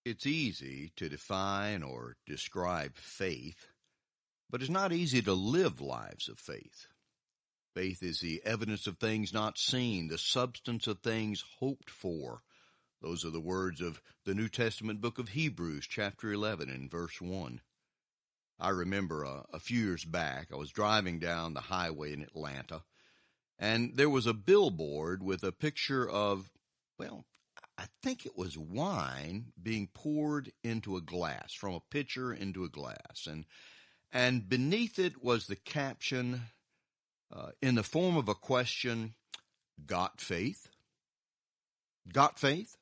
It's easy to define or describe faith, but it's not easy to live lives of faith. Faith is the evidence of things not seen, the substance of things hoped for. Those are the words of the New Testament book of Hebrews, chapter 11 and verse 1. I remember a few years back, I was driving down the highway in Atlanta, and there was a billboard with a picture of, well, I think it was wine being poured into a glass, from a pitcher into a glass. And beneath it was the caption in the form of a question, got faith? Got faith?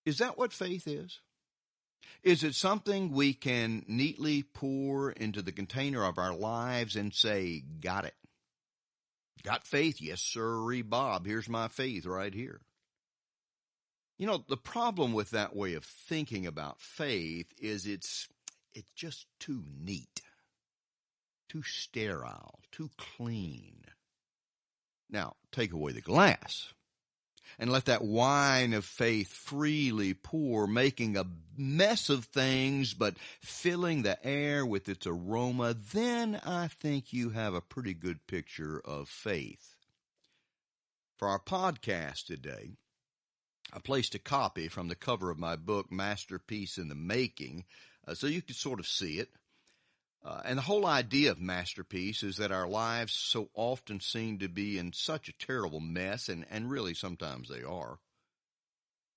Is that what faith is? Is it something we can neatly pour into the container of our lives and say, got it? Got faith? Yes, sirree, Bob. Here's my faith right here. You know, the problem with that way of thinking about faith is it's just too neat, too sterile, too clean. Now, take away the glass and let that wine of faith freely pour, making a mess of things, but filling the air with its aroma. Then I think you have a pretty good picture of faith. For our podcast today, I placed a copy from the cover of my book, Masterpiece in the Making, so you could sort of see it. And the whole idea of Masterpiece is that our lives so often seem to be in such a terrible mess, and really sometimes they are.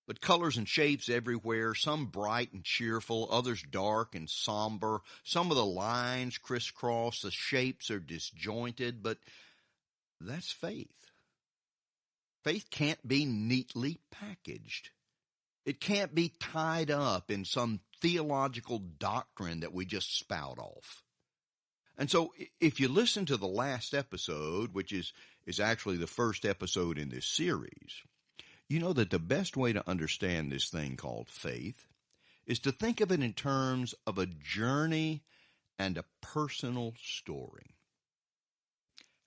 But colors and shapes everywhere, some bright and cheerful, others dark and somber. Some of the lines crisscross, the shapes are disjointed, but that's faith. Faith can't be neatly packaged. It can't be tied up in some theological doctrine that we just spout off. And so if you listen to the last episode, which is actually the first episode in this series, you know that the best way to understand this thing called faith is to think of it in terms of a journey and a personal story.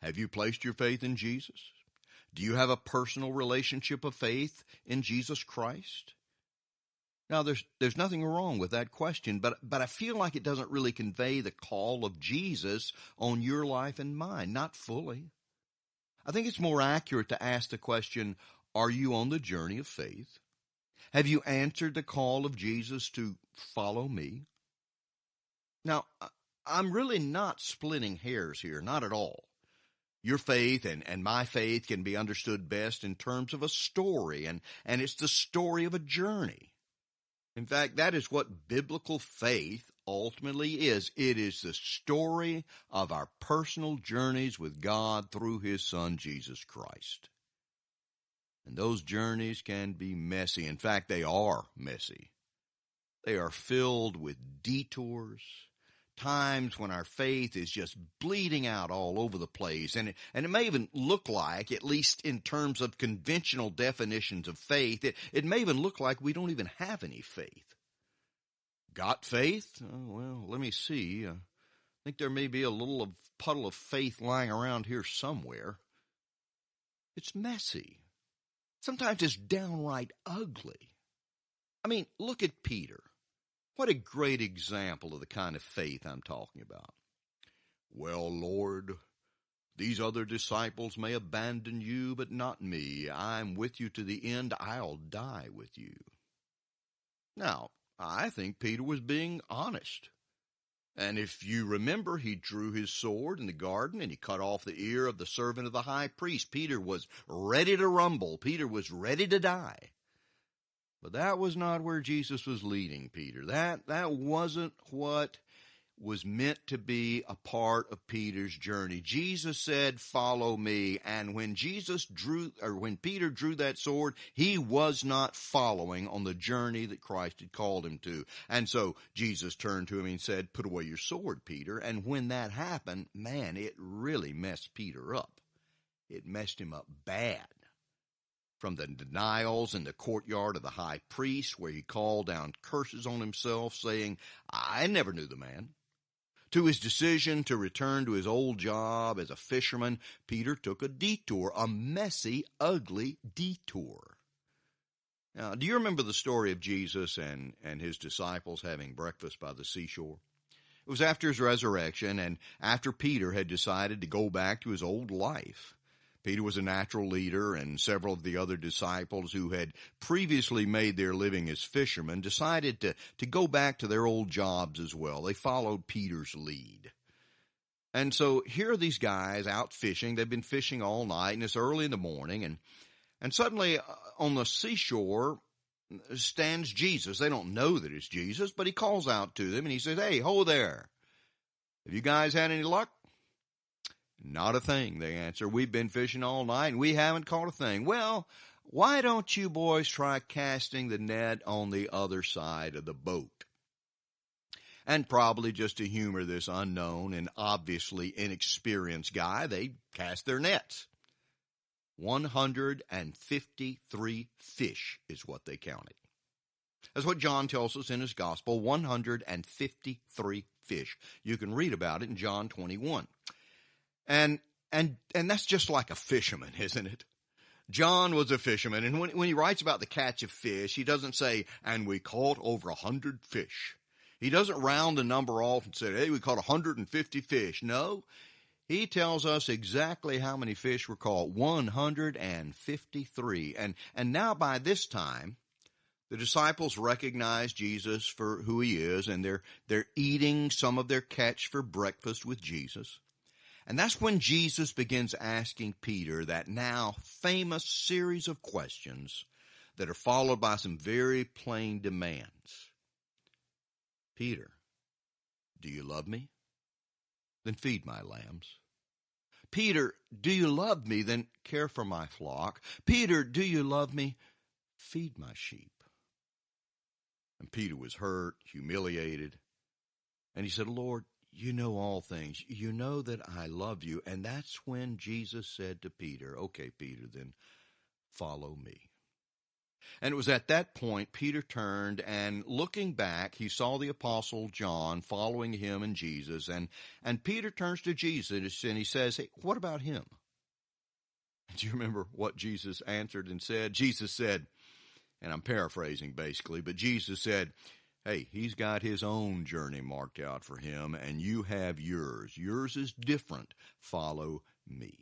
Have you placed your faith in Jesus? Do you have a personal relationship of faith in Jesus Christ? Now, there's nothing wrong with that question, but I feel like it doesn't really convey the call of Jesus on your life and mine, not fully. I think it's more accurate to ask the question, are you on the journey of faith? Have you answered the call of Jesus to follow me? Now, I'm really not splitting hairs here, not at all. Your faith and my faith can be understood best in terms of a story, and it's the story of a journey. In fact, that is what biblical faith ultimately is. It is the story of our personal journeys with God through His Son, Jesus Christ. And those journeys can be messy. In fact, they are messy. They are filled with detours, times when our faith is just bleeding out all over the place. And it may even look like, at least in terms of conventional definitions of faith, it may even look like we don't even have any faith. Got faith? Well, let me see. I think there may be a little puddle of faith lying around here somewhere. It's messy. Sometimes it's downright ugly. I mean, look at Peter. What a great example of the kind of faith I'm talking about. Well, Lord, these other disciples may abandon you, but not me. I'm with you to the end. I'll die with you. Now, I think Peter was being honest. And if you remember, he drew his sword in the garden and he cut off the ear of the servant of the high priest. Peter was ready to rumble. Peter was ready to die. But that was not where Jesus was leading Peter. That wasn't what was meant to be a part of Peter's journey. Jesus said, "Follow me." And when when Peter drew that sword, he was not following on the journey that Christ had called him to. And so Jesus turned to him and said, "Put away your sword, Peter." And when that happened, man, it really messed Peter up. It messed him up bad. From the denials in the courtyard of the high priest, where he called down curses on himself, saying, "I never knew the man," to his decision to return to his old job as a fisherman, Peter took a detour, a messy, ugly detour. Now, do you remember the story of Jesus and his disciples having breakfast by the seashore? It was after his resurrection and after Peter had decided to go back to his old life. Peter was a natural leader, and several of the other disciples who had previously made their living as fishermen decided to go back to their old jobs as well. They followed Peter's lead. And so here are these guys out fishing. They've been fishing all night, and it's early in the morning, and suddenly on the seashore stands Jesus. They don't know that it's Jesus, but he calls out to them, and he says, "Hey, ho there. Have you guys had any luck?" "Not a thing," they answer. "We've been fishing all night, and we haven't caught a thing." "Well, why don't you boys try casting the net on the other side of the boat?" And probably just to humor this unknown and obviously inexperienced guy, they cast their nets. 153 fish is what they counted. That's what John tells us in his gospel, 153 fish. You can read about it in John 21. And that's just like a fisherman, isn't it? John was a fisherman, and when he writes about the catch of fish, he doesn't say, "and we caught over 100 fish." He doesn't round the number off and say, "Hey, we caught 150 fish." No, he tells us exactly how many fish were caught, 153. And now by this time, the disciples recognize Jesus for who he is, and they're eating some of their catch for breakfast with Jesus. And that's when Jesus begins asking Peter that now famous series of questions that are followed by some very plain demands. "Peter, do you love me? Then feed my lambs. Peter, do you love me? Then care for my flock. Peter, do you love me? Feed my sheep." And Peter was hurt, humiliated, and he said, "Lord, you know all things. You know that I love you." And that's when Jesus said to Peter, "Okay, Peter, then follow me." And it was at that point Peter turned, and looking back, he saw the apostle John following him and Jesus. And Peter turns to Jesus and he says, "Hey, what about him?" Do you remember what Jesus answered and said? Jesus said, and I'm paraphrasing basically, but Jesus said, "Hey, he's got his own journey marked out for him, and you have yours. Yours is different. Follow me."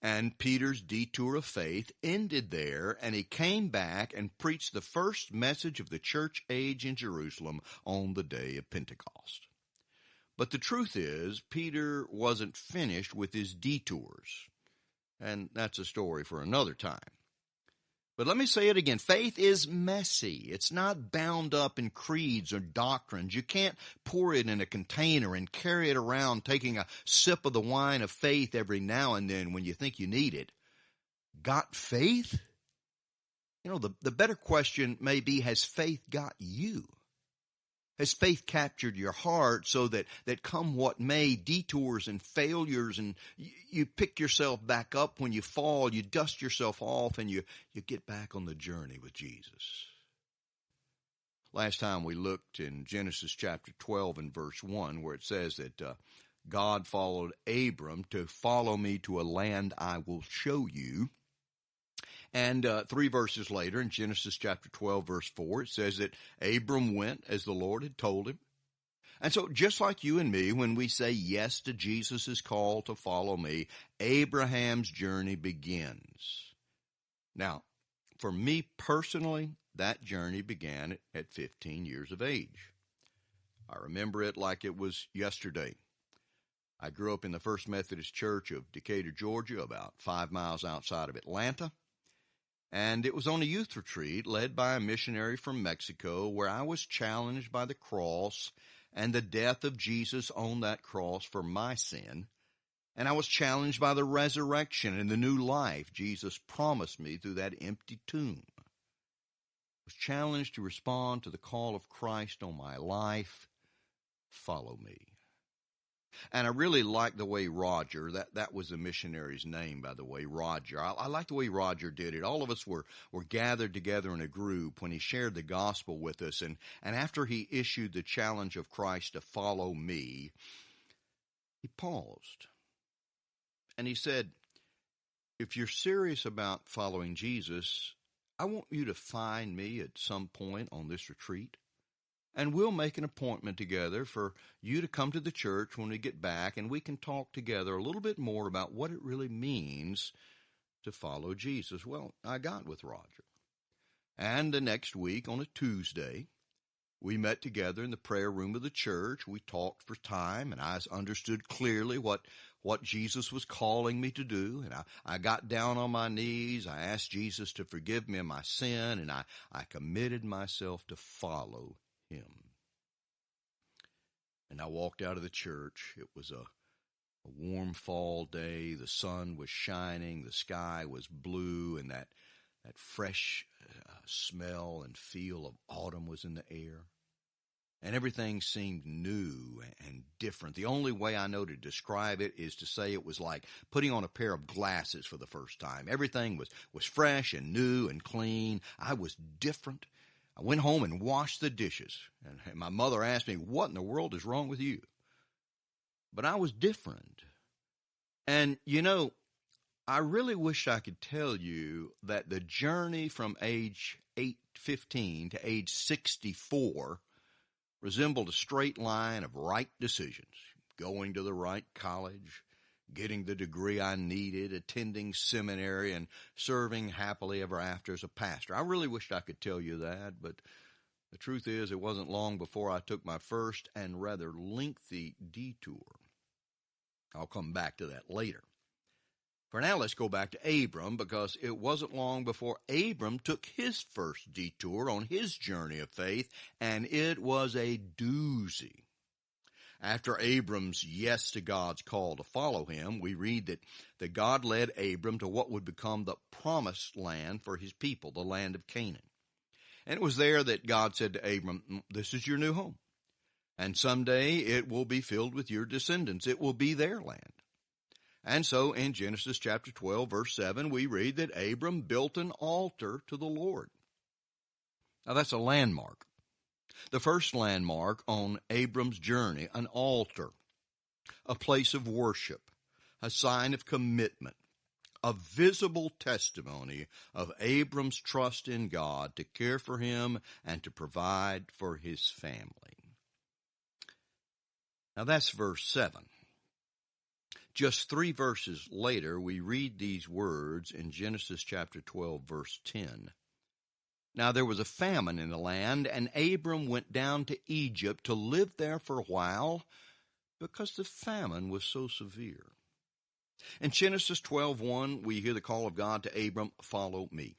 And Peter's detour of faith ended there, and he came back and preached the first message of the church age in Jerusalem on the day of Pentecost. But the truth is, Peter wasn't finished with his detours, and that's a story for another time. But let me say it again. Faith is messy. It's not bound up in creeds or doctrines. You can't pour it in a container and carry it around taking a sip of the wine of faith every now and then when you think you need it. Got faith? You know, the better question may be, has faith got you? Has faith captured your heart so that come what may, detours and failures, and you pick yourself back up when you fall, you dust yourself off, and you get back on the journey with Jesus? Last time we looked in Genesis chapter 12 and verse 1, where it says that God followed Abram to follow me to a land I will show you. And 3 verses later, in Genesis chapter 12, verse 4, it says that Abram went as the Lord had told him. And so just like you and me, when we say yes to Jesus' call to follow me, Abraham's journey begins. Now, for me personally, that journey began at 15 years of age. I remember it like it was yesterday. I grew up in the First Methodist Church of Decatur, Georgia, about 5 miles outside of Atlanta. And it was on a youth retreat led by a missionary from Mexico where I was challenged by the cross and the death of Jesus on that cross for my sin. And I was challenged by the resurrection and the new life Jesus promised me through that empty tomb. I was challenged to respond to the call of Christ on my life. Follow me. And I really like the way Roger, that was the missionary's name, by the way, Roger. I like the way Roger did it. All of us were gathered together in a group when he shared the gospel with us. And after he issued the challenge of Christ to follow me, he paused. And he said, "If you're serious about following Jesus, I want you to find me at some point on this retreat, and we'll make an appointment together for you to come to the church when we get back, and we can talk together a little bit more about what it really means to follow Jesus. Well, I got with Roger. And the next week, on a Tuesday, we met together in the prayer room of the church. We talked for time, and I understood clearly what Jesus was calling me to do. And I got down on my knees. I asked Jesus to forgive me of my sin, and I committed myself to follow him. And I walked out of the church. It was a warm fall day. The sun was shining. The sky was blue, and that fresh smell and feel of autumn was in the air. And everything seemed new and different. The only way I know to describe it is to say it was like putting on a pair of glasses for the first time. Everything was fresh and new and clean. I was different. I went home and washed the dishes. And my mother asked me, "What in the world is wrong with you?" But I was different. And, I really wish I could tell you that the journey from age 15 to age 64 resembled a straight line of right decisions, going to the right college, getting the degree I needed, attending seminary, and serving happily ever after as a pastor. I really wished I could tell you that, but the truth is it wasn't long before I took my first and rather lengthy detour. I'll come back to that later. For now, let's go back to Abram, because it wasn't long before Abram took his first detour on his journey of faith, and it was a doozy. After Abram's yes to God's call to follow him, we read that God led Abram to what would become the promised land for his people, the land of Canaan. And it was there that God said to Abram, "This is your new home, and someday it will be filled with your descendants. It will be their land." And so in Genesis chapter 12, verse 7, we read that Abram built an altar to the Lord. Now that's a landmark. The first landmark on Abram's journey, an altar, a place of worship, a sign of commitment, a visible testimony of Abram's trust in God to care for him and to provide for his family. Now that's verse 7. Just 3 verses later, we read these words in Genesis chapter 12, verse 10. Now there was a famine in the land, and Abram went down to Egypt to live there for a while because the famine was so severe. In Genesis 12:1, we hear the call of God to Abram, "Follow me."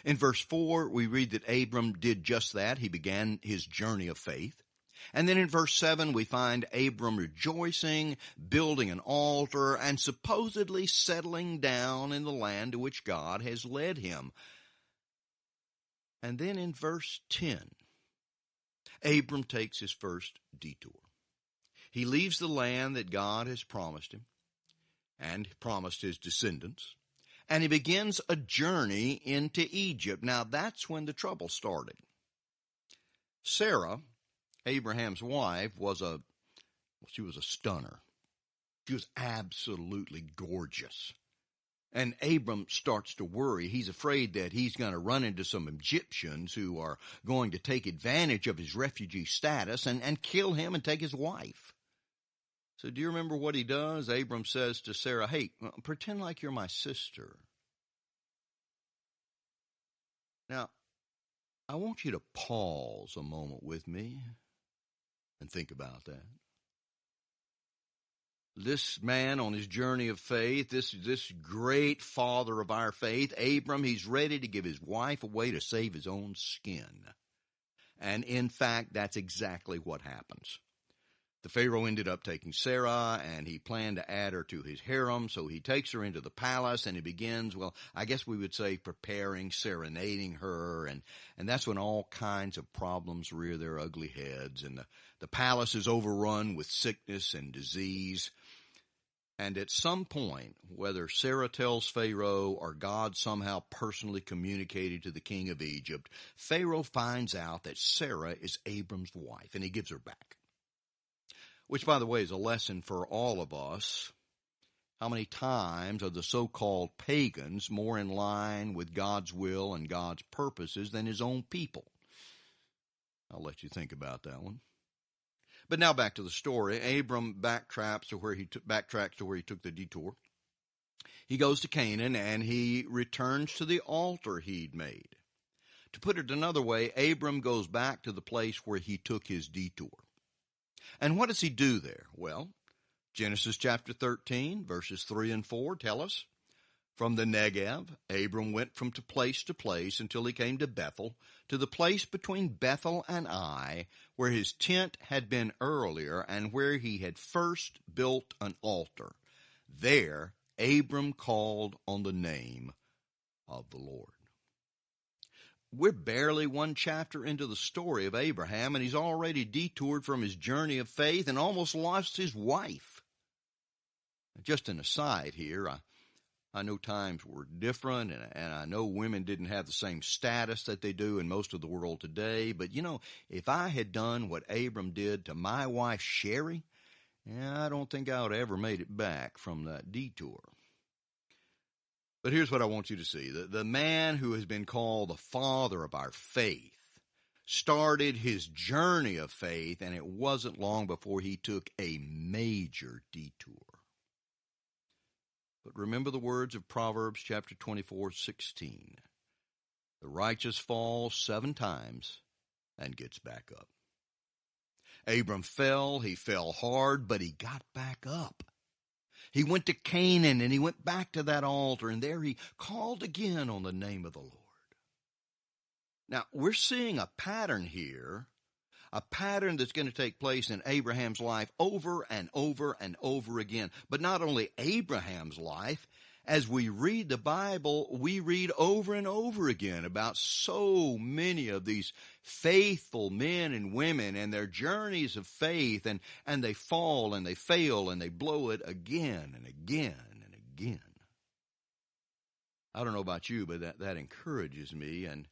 In verse 4, we read that Abram did just that. He began his journey of faith. And then in verse 7, we find Abram rejoicing, building an altar, and supposedly settling down in the land to which God has led him. And then in verse 10, Abram takes his first detour. He leaves the land that God has promised him and promised his descendants, and he begins a journey into Egypt. Now that's when the trouble started. Sarah, Abraham's wife, she was a stunner. She was absolutely gorgeous. And Abram starts to worry. He's afraid that he's going to run into some Egyptians who are going to take advantage of his refugee status and kill him and take his wife. So do you remember what he does? Abram says to Sarah, "Hey, pretend like you're my sister." Now, I want you to pause a moment with me and think about that. This man on his journey of faith, this great father of our faith, Abram, he's ready to give his wife away to save his own skin. And in fact, that's exactly what happens. The Pharaoh ended up taking Sarah, and he planned to add her to his harem, so he takes her into the palace, and he begins, well, I guess we would say preparing, serenading her, and that's when all kinds of problems rear their ugly heads, and the palace is overrun with sickness and disease. And at some point, whether Sarah tells Pharaoh or God somehow personally communicated to the king of Egypt, Pharaoh finds out that Sarah is Abram's wife, and he gives her back. Which, by the way, is a lesson for all of us. How many times are the so-called pagans more in line with God's will and God's purposes than his own people? I'll let you think about that one. But now back to the story. Abram backtracks to where he took the detour. He goes to Canaan and he returns to the altar he'd made. To put it another way, Abram goes back to the place where he took his detour. And what does he do there? Well, Genesis chapter 13, verses 3 and 4 tell us, from the Negev, Abram went from place to place until he came to Bethel, to the place between Bethel and Ai, where his tent had been earlier and where he had first built an altar. There, Abram called on the name of the Lord. We're barely one chapter into the story of Abraham, and he's already detoured from his journey of faith and almost lost his wife. Just an aside here, I know times were different, and I know women didn't have the same status that they do in most of the world today, but if I had done what Abram did to my wife Sherry, I don't think I would have ever made it back from that detour. But here's what I want you to see. The man who has been called the father of our faith started his journey of faith, and it wasn't long before he took a major detour. But remember the words of Proverbs chapter 24:16. The righteous falls 7 times and gets back up. Abram fell, he fell hard, but he got back up. He went to Canaan, and he went back to that altar, and there he called again on the name of the Lord. Now, we're seeing a pattern here, a pattern that's going to take place in Abraham's life over and over and over again. But not only Abraham's life, as we read the Bible, we read over and over again about so many of these faithful men and women and their journeys of faith, and they fall and they fail and they blow it again and again and again. I don't know about you, but that encourages me, and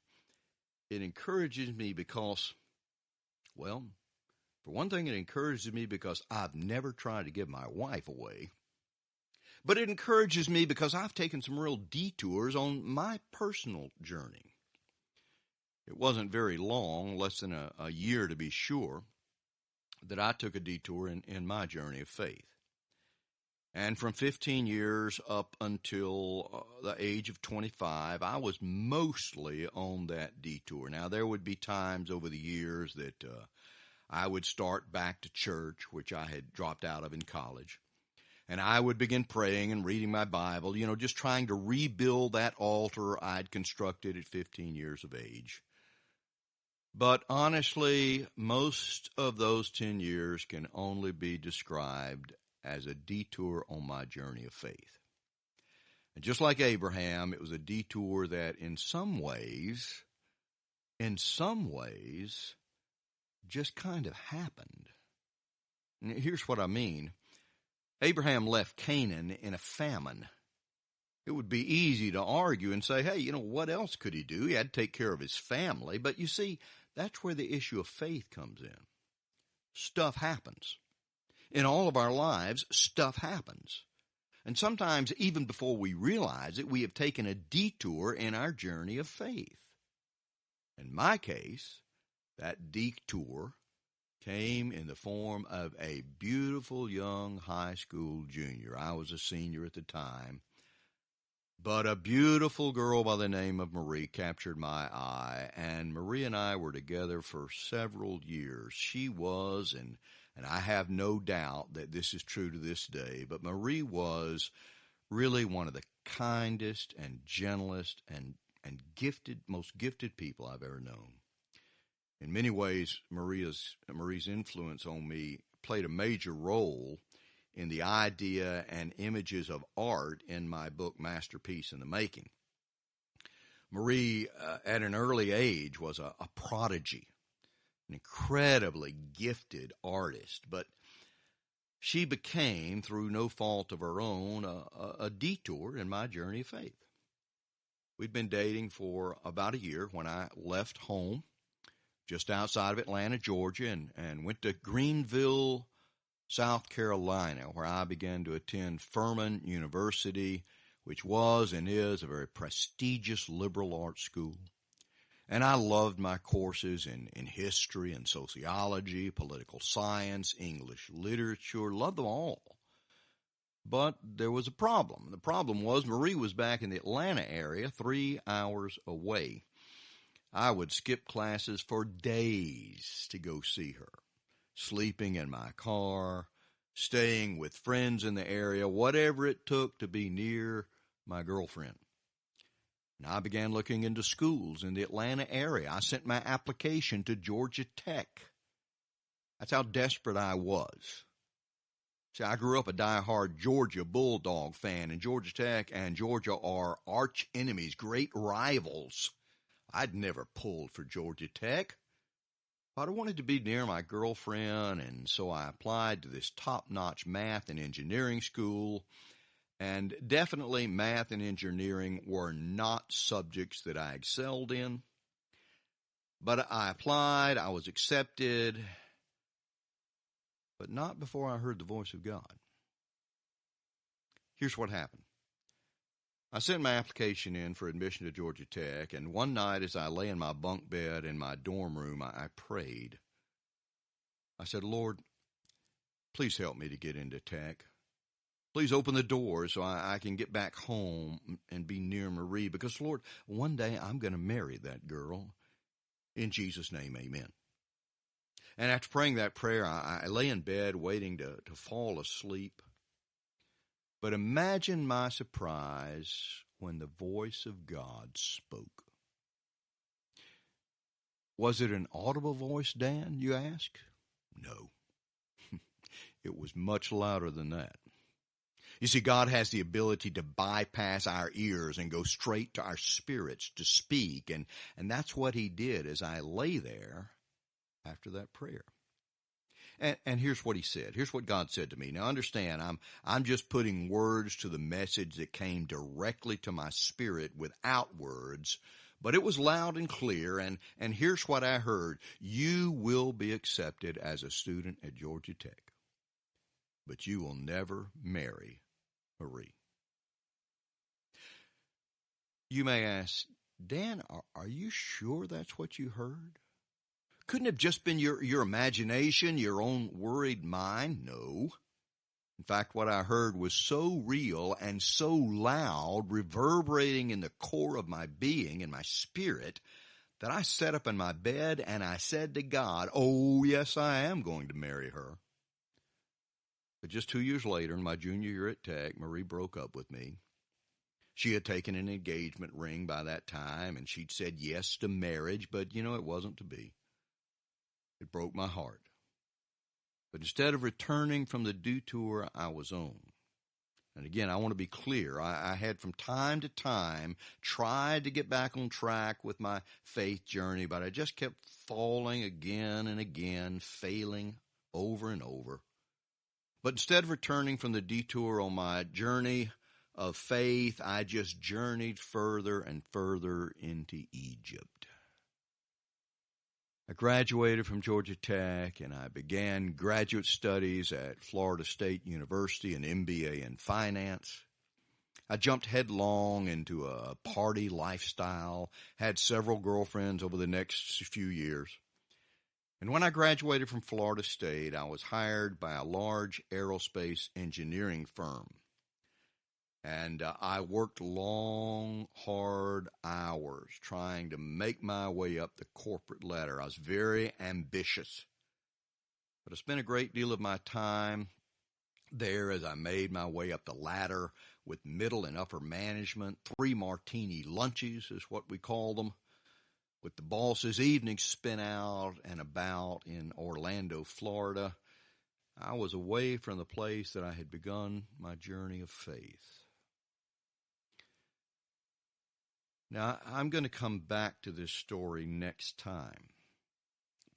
it encourages me because, well, for one thing, it encourages me because I've never tried to give my wife away. But it encourages me because I've taken some real detours on my personal journey. It wasn't very long, less than a year to be sure, that I took a detour in my journey of faith. And from 15 years up until the age of 25, I was mostly on that detour. Now, there would be times over the years that I would start back to church, which I had dropped out of in college. And I would begin praying and reading my Bible, just trying to rebuild that altar I'd constructed at 15 years of age. But honestly, most of those 10 years can only be described as a detour on my journey of faith. And just like Abraham, it was a detour that in some ways, just kind of happened. And here's what I mean. Abraham left Canaan in a famine. It would be easy to argue and say, hey, what else could he do? He had to take care of his family. But you see, that's where the issue of faith comes in. Stuff happens. In all of our lives, stuff happens. And sometimes, even before we realize it, we have taken a detour in our journey of faith. In my case, that detour came in the form of a beautiful young high school junior. I was a senior at the time. But a beautiful girl by the name of Marie captured my eye, and Marie and I were together for several years. She was, and I have no doubt that this is true to this day, but Marie was really one of the kindest and gentlest and most gifted people I've ever known. In many ways, Marie's influence on me played a major role in the idea and images of art in my book, Masterpiece in the Making. Marie, at an early age, was a prodigy, an incredibly gifted artist, but she became, through no fault of her own, a detour in my journey of faith. We'd been dating for about a year when I left home just outside of Atlanta, Georgia, and went to Greenville, South Carolina, where I began to attend Furman University, which was and is a very prestigious liberal arts school. And I loved my courses in history and sociology, political science, English literature, loved them all. But there was a problem. The problem was Marie was back in the Atlanta area, 3 hours away. I would skip classes for days to go see her, sleeping in my car, staying with friends in the area, whatever it took to be near my girlfriend. And I began looking into schools in the Atlanta area. I sent my application to Georgia Tech. That's how desperate I was. See, I grew up a diehard Georgia Bulldog fan, and Georgia Tech and Georgia are arch enemies, great rivals. I'd never pulled for Georgia Tech, but I wanted to be near my girlfriend, and so I applied to this top-notch math and engineering school, and definitely math and engineering were not subjects that I excelled in. But I applied, I was accepted, but not before I heard the voice of God. Here's what happened. I sent my application in for admission to Georgia Tech, and one night as I lay in my bunk bed in my dorm room, I prayed. I said, Lord, please help me to get into Tech. Please open the door so I can get back home and be near Marie, because, Lord, one day I'm going to marry that girl. In Jesus' name, amen. And after praying that prayer, I lay in bed waiting to fall asleep. But imagine my surprise when the voice of God spoke. Was it an audible voice, Dan, you ask? No. It was much louder than that. You see, God has the ability to bypass our ears and go straight to our spirits to speak, and that's what he did as I lay there after that prayer. And here's what he said. Here's what God said to me. Now understand, I'm just putting words to the message that came directly to my spirit without words, but it was loud and clear, and here's what I heard. You will be accepted as a student at Georgia Tech, but you will never marry Marie. You may ask, Dan, are you sure that's what you heard? Couldn't it have just been your imagination, your own worried mind? No. In fact, what I heard was so real and so loud, reverberating in the core of my being and my spirit, that I sat up in my bed and I said to God, oh, yes, I am going to marry her. But just 2 years later, in my junior year at Tech, Marie broke up with me. She had taken an engagement ring by that time, and she'd said yes to marriage, but, it wasn't to be. It broke my heart. But instead of returning from the detour I was on, and again, I want to be clear, I had from time to time tried to get back on track with my faith journey, but I just kept falling again and again, failing over and over. But instead of returning from the detour on my journey of faith, I just journeyed further and further into Egypt. I graduated from Georgia Tech, and I began graduate studies at Florida State University, an MBA in finance. I jumped headlong into a party lifestyle, had several girlfriends over the next few years. And when I graduated from Florida State, I was hired by a large aerospace engineering firm. And I worked long, hard hours trying to make my way up the corporate ladder. I was very ambitious. But I spent a great deal of my time there as I made my way up the ladder with middle and upper management. 3 martini lunches is what we call them, with the boss's evenings spent out and about in Orlando, Florida. I was away from the place that I had begun my journey of faith. Now, I'm going to come back to this story next time.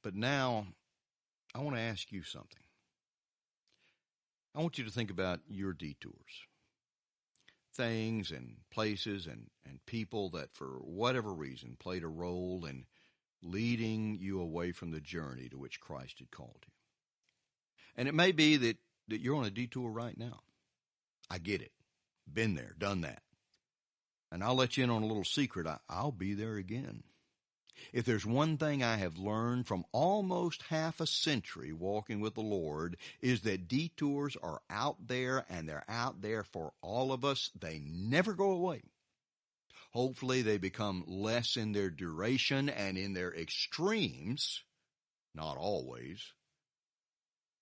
But now, I want to ask you something. I want you to think about your detours. Things and places and people that for whatever reason played a role in leading you away from the journey to which Christ had called you. And it may be that you're on a detour right now. I get it. Been there, done that. And I'll let you in on a little secret. I'll be there again. If there's one thing I have learned from almost half a century walking with the Lord, is that detours are out there, and they're out there for all of us. They never go away. Hopefully they become less in their duration and in their extremes, not always.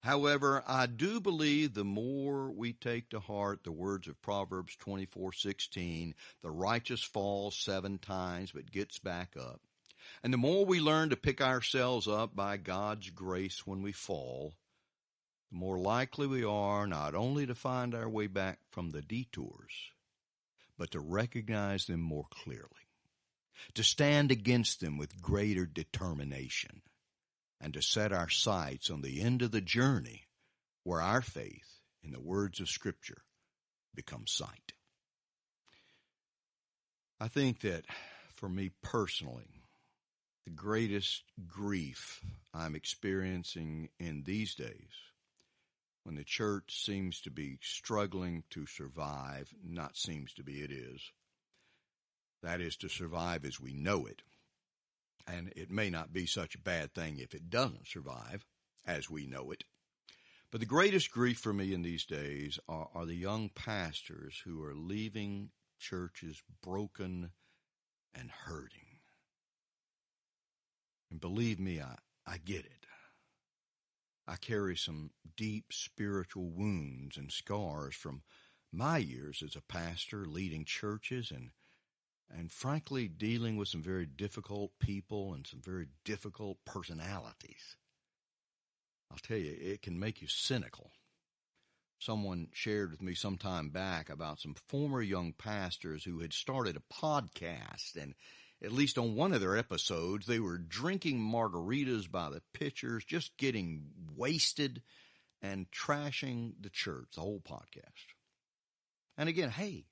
However, I do believe the more we take to heart the words of Proverbs 24:16, the righteous falls 7 times but gets back up, and the more we learn to pick ourselves up by God's grace when we fall, the more likely we are not only to find our way back from the detours, but to recognize them more clearly, to stand against them with greater determination, and to set our sights on the end of the journey where our faith in the words of Scripture becomes sight. I think that for me personally, the greatest grief I'm experiencing in these days, when the church seems to be struggling to survive, not seems to be, it is, that is to survive as we know it. And it may not be such a bad thing if it doesn't survive as we know it. But the greatest grief for me in these days are the young pastors who are leaving churches broken and hurting. And believe me, I get it. I carry some deep spiritual wounds and scars from my years as a pastor, leading churches, and frankly, dealing with some very difficult people and some very difficult personalities. I'll tell you, it can make you cynical. Someone shared with me some time back about some former young pastors who had started a podcast, and at least on one of their episodes, they were drinking margaritas by the pitchers, just getting wasted and trashing the church, the whole podcast. And again, hey,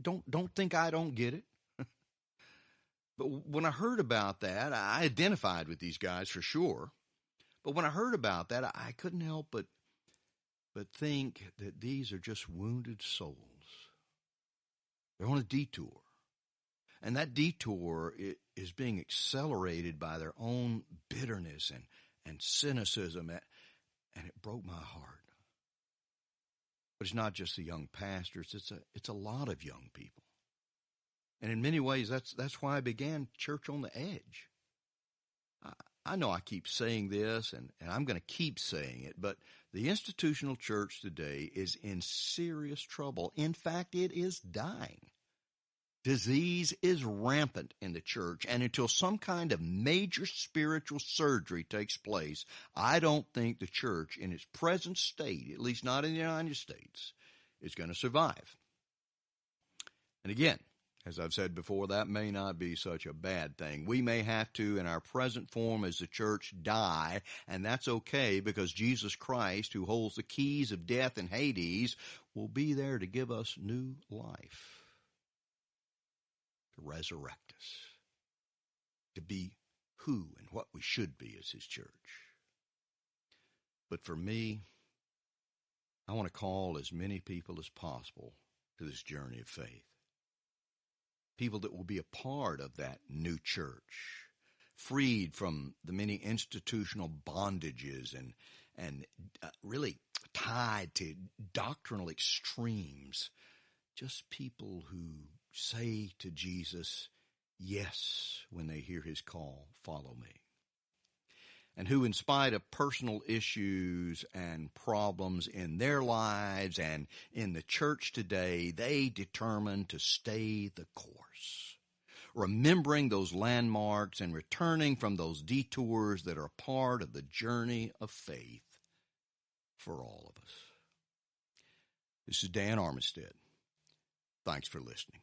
don't think I don't get it. But when I heard about that, I identified with these guys for sure. But when I heard about that, I couldn't help but think that these are just wounded souls. They're on a detour. And that detour is being accelerated by their own bitterness and cynicism. And it broke my heart. But it's not just the young pastors. It's a lot of young people. And in many ways, that's why I began Church on the Edge. I know I keep saying this, and I'm going to keep saying it, but the institutional church today is in serious trouble. In fact, it is dying. Disease is rampant in the church, and until some kind of major spiritual surgery takes place, I don't think the church in its present state, at least not in the United States, is going to survive. And again, as I've said before, that may not be such a bad thing. We may have to, in our present form as the church, die, and that's okay because Jesus Christ, who holds the keys of death and Hades, will be there to give us new life, to resurrect us, to be who and what we should be as His church. But for me, I want to call as many people as possible to this journey of faith. People that will be a part of that new church, freed from the many institutional bondages and really tied to doctrinal extremes. Just people who say to Jesus, yes, when they hear His call, follow me. And who, in spite of personal issues and problems in their lives and in the church today, they determine to stay the course, remembering those landmarks and returning from those detours that are a part of the journey of faith for all of us. This is Dan Armistead. Thanks for listening.